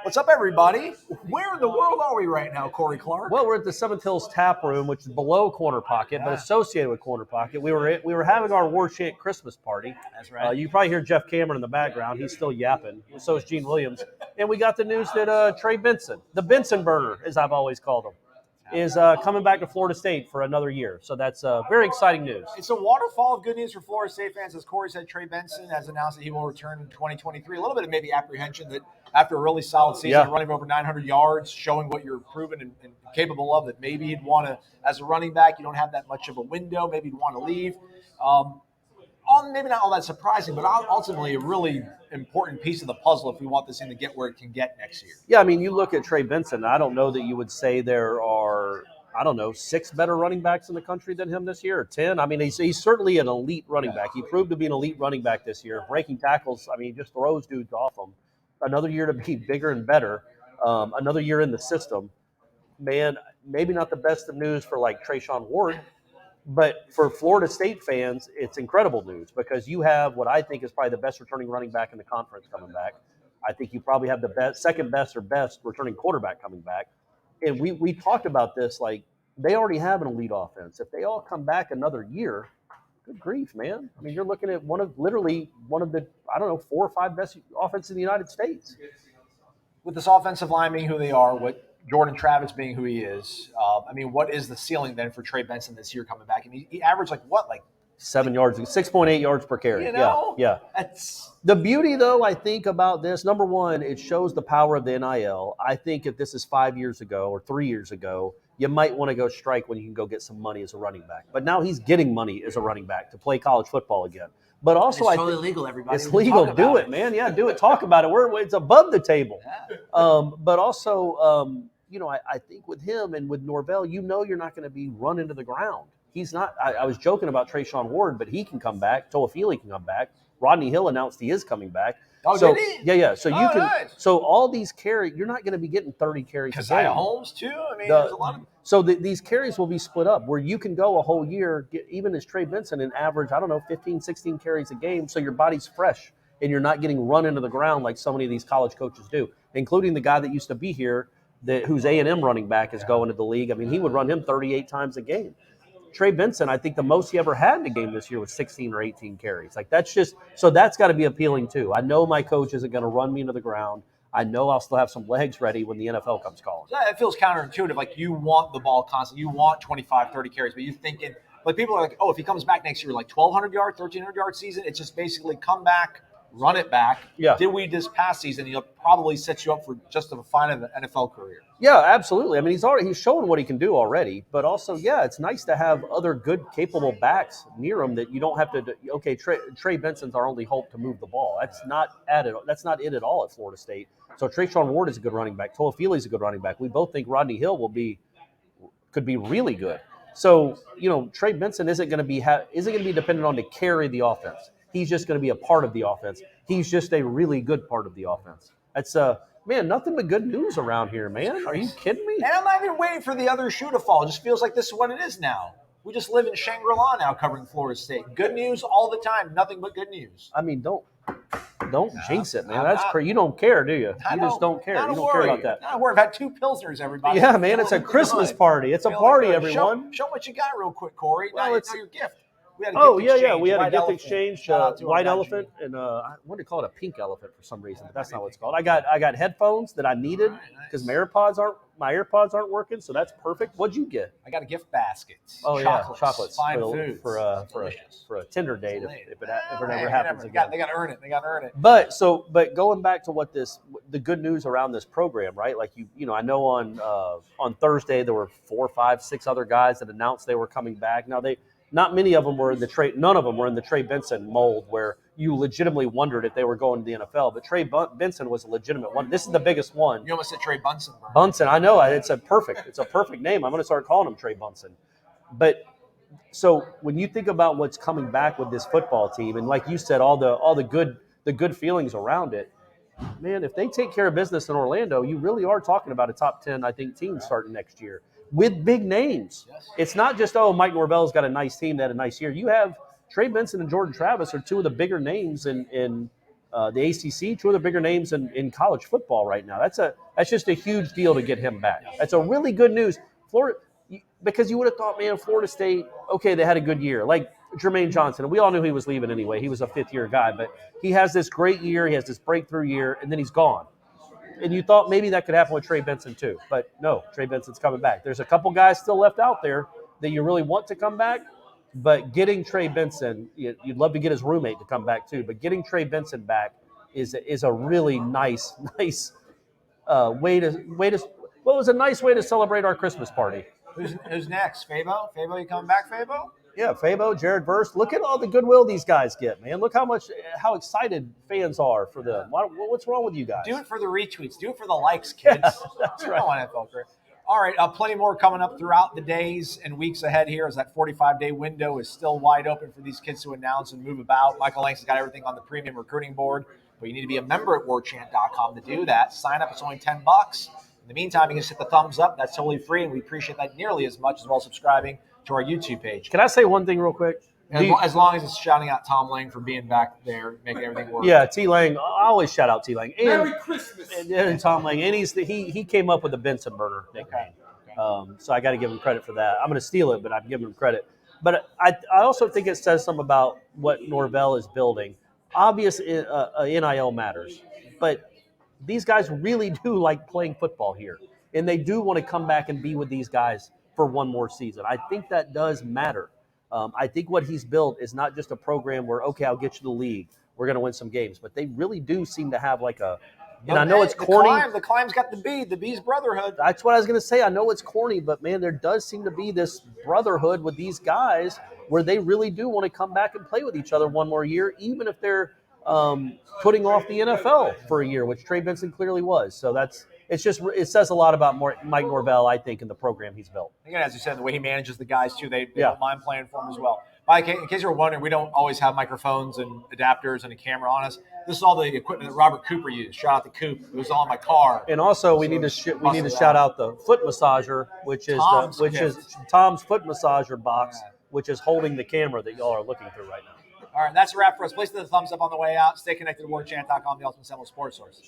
What's up, everybody? Where in the world are we right now, Corey Clark? Well, we're at the Seventh Hills Tap Room, which is below Corner Pocket, but associated with Corner Pocket. We were having our Warchant Christmas party. That's right. You probably hear Jeff Cameron in the background. He's still yapping. So is Gene Williams. And we got the news that Trey Benson, the Benson burner, as I've always called him, is coming back to Florida State for another year. So that's very exciting news. It's a waterfall of good news for Florida State fans. As Corey said, Trey Benson has announced that he will return in 2023. A little bit of maybe apprehension that after a really solid season, running over 900 yards, showing what you're proven and capable of, that maybe he'd want to, as a running back, you don't have that much of a window. Maybe you'd want to leave. Maybe not all that surprising, but ultimately a really important piece of the puzzle if we want this thing to get where it can get next year. Yeah, I mean, you look at Trey Benson, I don't know that you would say there are, 6 better running backs in the country than him this year, or 10. I mean, he's certainly an elite running back. He proved to be an elite running back this year. Breaking tackles, I mean, he just throws dudes off him. Another year to be bigger and better. Another year in the system. Man, maybe not the best of news for like Trayshawn Ward, but for Florida State fans, it's incredible news because you have what I think is probably the best returning running back in the conference coming back. I think you probably have the second best or best returning quarterback coming back. And we talked about this, like they already have an elite offense. If they all come back another year, good grief, man. I mean, you're looking at one of the, 4 or 5 best offenses in the United States. With this offensive line being who they are, with Jordan Travis being who he is, what is the ceiling then for Trey Benson this year coming back? I mean, he averaged 7 yards, 6.8 yards per carry. Yeah. That's the beauty, though, I think, about this. Number one, it shows the power of the NIL. I think if this is 5 years ago or 3 years ago, you might want to go strike when you can go get some money as a running back. But now he's getting money as a running back to play college football again. But also, it's totally legal, everybody. It's legal. Do it, man. Yeah, do it. Talk about it. It's above the table. Yeah. But also, I think with him and with Norvell, you're not going to be run into the ground. He's not. I was joking about Trayshawn Ward, but he can come back. Toafili can come back. Rodney Hill announced he is coming back. Oh, did he? Yeah. So you can. Nice. So all these carries, you're not going to be getting 30 carries. Keziah Holmes too. I mean, there's a lot of. So these carries will be split up where you can go a whole year, even as Trey Benson, and average 15, 16 carries a game. So your body's fresh and you're not getting run into the ground like so many of these college coaches do, including the guy that used to be here, whose A&M running back is going to the league. I mean, he would run him 38 times a game. Trey Benson, I think the most he ever had in a game this year was 16 or 18 carries. That's got to be appealing too. I know my coach isn't going to run me into the ground. I know I'll still have some legs ready when the NFL comes calling. Yeah, it feels counterintuitive. Like you want the ball constantly. You want 25, 30 carries, but you're thinking, people are like, oh, if he comes back next year, 1,200 yard, 1,300 yard season, it's just basically come back, run it back. Yeah. Did we this past season? He'll probably set you up for just a fine of an NFL career. Yeah, absolutely. I mean, he's shown what he can do already. But also, it's nice to have other good, capable backs near him that you don't have to. Okay, Trey Benson's our only hope to move the ball. That's not it at all at Florida State. So Trayshawn Ward is a good running back. Toafili's a good running back. We both think Rodney Hill could be really good. So Trey Benson isn't going to be dependent on to carry the offense. He's just going to be a part of the offense. He's just a really good part of the offense. That's nothing but good news around here, man. Are you kidding me? And I'm not even waiting for the other shoe to fall. It just feels like this is what it is now. We just live in Shangri-La now covering Florida State. Good news all the time. Nothing but good news. I mean, don't jinx it, man. That's crazy. You don't care, do you? You just don't care. You don't care about that. Not worry. I've had 2 Pilsners, everybody. Yeah, man. It's a Christmas party. It's a party, everyone. Show what you got real quick, Corey. Well, it's your gift. We had a gift exchange. White elephant, and I wanted to call it a pink elephant for some reason, but that's not what it's called. I got headphones that I needed because my AirPods aren't working, so that's perfect. What'd you get? I got a gift basket. Oh, chocolates. Fine food for a Tinder date if it ever happens again. They got to earn it. But going back to the good news around this program, right? Like I know on Thursday there were 4, 5, 6 other guys that announced they were coming back. Now not many of them were none of them were in the Trey Benson mold where you legitimately wondered if they were going to the NFL. But Trey Benson was a legitimate one. This is the biggest one. You almost said Trey Bunson. Bunson, I know. It's a perfect name. I'm going to start calling him Trey Bunson. But so when you think about what's coming back with this football team, and like you said, all the good feelings around it, man, if they take care of business in Orlando, you really are talking about a top 10, I think, team starting next year. With big names. Yes. It's not just, Mike Norvell's got a nice team, that had a nice year. You have Trey Benson and Jordan Travis are 2 of the bigger names in the ACC, two of the bigger names in college football right now. That's just a huge deal to get him back. That's a really good news. Florida, because you would have thought, man, Florida State, okay, they had a good year. Like Jermaine Johnson, and we all knew he was leaving anyway. He was a fifth-year guy, but he has this great year. He has this breakthrough year, and then he's gone. And you thought maybe that could happen with Trey Benson too. But no, Trey Benson's coming back. There's a couple guys still left out there that you really want to come back. But getting Trey Benson, you'd love to get his roommate to come back too. But getting Trey Benson back is a really nice way to. Well, it was a nice way to celebrate our Christmas party. Who's next? Fabo? Fabo, you coming back, Fabo? Yeah, Fabo, Jared Verse. Look at all the goodwill these guys get, man. Look how excited fans are for them. What's wrong with you guys? Do it for the retweets. Do it for the likes, kids. That's right. NFL career. All right, plenty more coming up throughout the days and weeks ahead here as that 45-day window is still wide open for these kids to announce and move about. Michael Langston's got everything on the premium recruiting board, but you need to be a member at warchant.com to do that. Sign up. It's only $10. In the meantime, you can just hit the thumbs up. That's totally free, and we appreciate that nearly as much as well subscribing to our YouTube page. Can I say one thing real quick? As long as it's shouting out Tom Lang for being back there, making everything work. Yeah, T. Lang. I always shout out T. Lang. Merry Christmas. And Tom Lang. And he came up with the Benson burner nickname. Okay. So I got to give him credit for that. I'm going to steal it, but I'm giving him credit. But I also think it says something about what Norvell is building. Obvious NIL matters, but these guys really do like playing football here, and they do want to come back and be with these guys for one more season. I think that does matter. I think what he's built is not just a program where, okay, I'll get you the league, we're going to win some games, but they really do seem to have like a, and I know it's corny. The climb's got the B's brotherhood. That's what I was going to say. I know it's corny, but man, there does seem to be this brotherhood with these guys where they really do want to come back and play with each other one more year, even if they're putting off the NFL for a year, which Trey Benson clearly was. So it says a lot about Mike Norvell, I think, in the program he's built. Again, as you said, the way he manages the guys too, they don't mind playing for him as well. In case you're wondering, we don't always have microphones and adapters and a camera on us. This is all the equipment that Robert Cooper used. Shout out to Coop. It was all in my car. And also, we need to shout out the foot massager, which is Tom's foot massager box, which is holding the camera that y'all are looking through right now. All right, that's a wrap for us. Please hit the thumbs up on the way out. Stay connected to warchant.com, the ultimate Seminole sports source.